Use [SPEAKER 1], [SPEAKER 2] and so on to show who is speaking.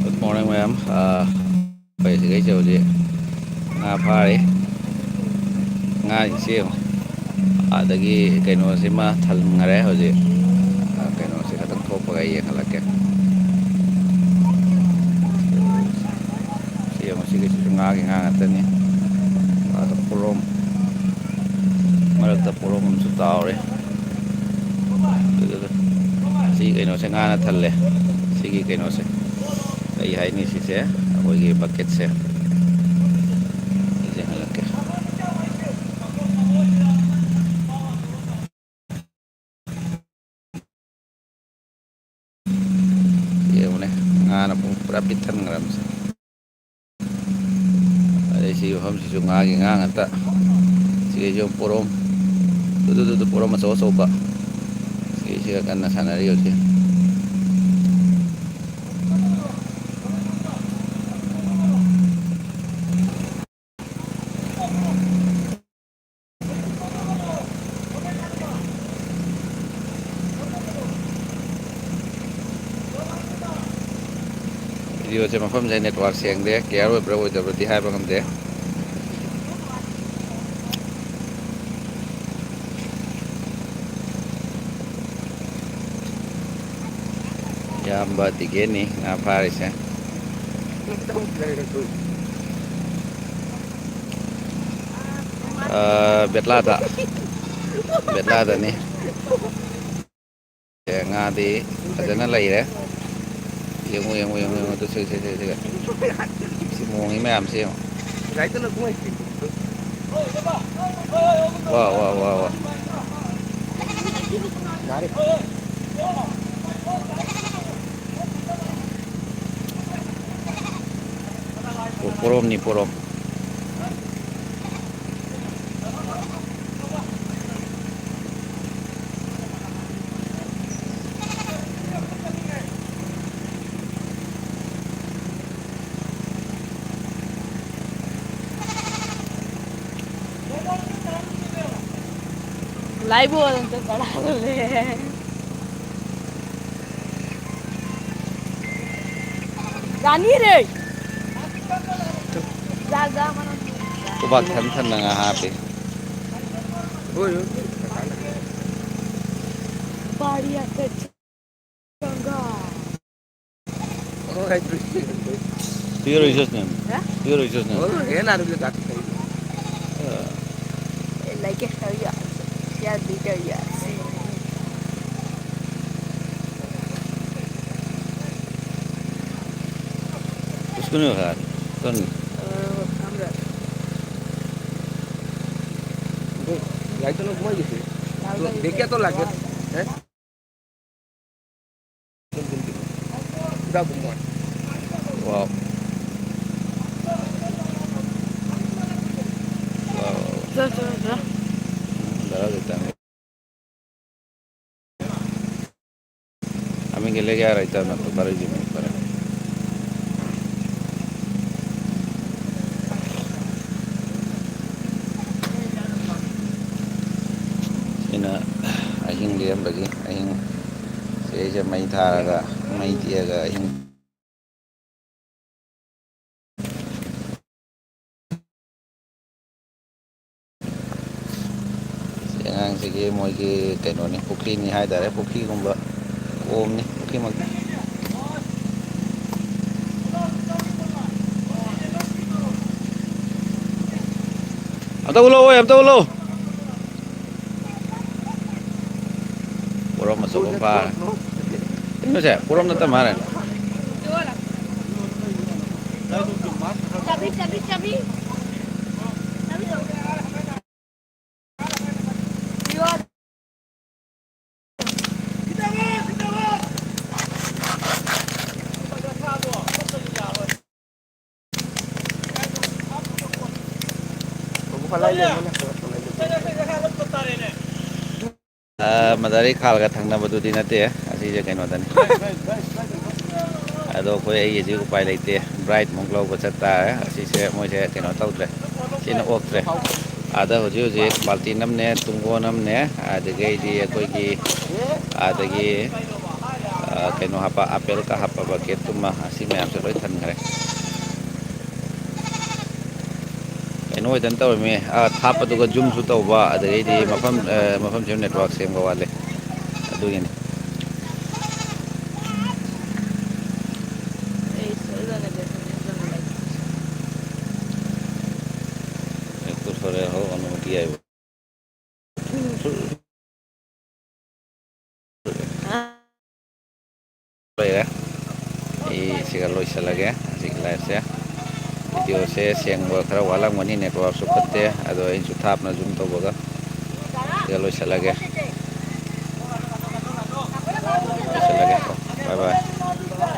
[SPEAKER 1] Good morning, ma'am. Vậy thì cái chiều gì? Pha đấy, siêu. Adagi kayno sima thal ngare hoje. Kayno si katang thok pagai ye khalake. Siya masih kasi nga ngatan ni. Ata purom. Marak ta purom su taore. Si kayno se nga na thalle. Sige kayno se. Ay hay ni si se. Hoy bucket se. Ije khalake. Siya mo ne. Nga na pong prapitan ngaram se. Ada si ham si nga ngata. Sige jo purom. Tu purom maso ba. Sige siya kan na sana rio siya. Video se mafam se network siang de care we bro de berarti hai bangam de ya mbak tiga ni ngapa ya betlada nih ya ngadi ada na lagi deh yang itu sih si mongi macam sih wah purom
[SPEAKER 2] live होता बड़ा बोले जानी रे जा mana
[SPEAKER 1] Kubak tan nang happy
[SPEAKER 2] बढ़िया से चंगा
[SPEAKER 1] Pure is name pure is name
[SPEAKER 2] like esta ya diga ya
[SPEAKER 1] उसको नहीं खा कौन
[SPEAKER 2] हमरा
[SPEAKER 3] लाइट तो घुमाई जैसे तो देखिए तो लगे हैं पूरा घुमा
[SPEAKER 1] wow
[SPEAKER 2] जा
[SPEAKER 1] darah kita kami gile gaya raita na to baru jimi para ina ahing liam lagi ahing saya mai tharaga mai tiaga ahing yang sige moi ki kaino ni pukri ni hai dare pukri gumba om ni pukri mag Abta ulo purom masuk pa ini saya purom na tamaran
[SPEAKER 2] चाबी
[SPEAKER 1] madari khal ga thangna badu di nate asi je kaino dan ado khoi ai ji upai leite bright monglo ba chatta asi se moi se kaino tautre sina oktre ada hoji balti namne tungo namne adage di koi ki adage kayno hapa apel ka hapa bucket tuma asi mayam se loi than khare kayno idan taw me thap adu ga zoom su taw ba adai di mafam je network sem ga wale adu yin ekor sore ho anumati ai ya siga loi salage asik live se video se seng ba khara wala ngoni network su patte ado in su thap na zoom to boga siga loi salage bye bye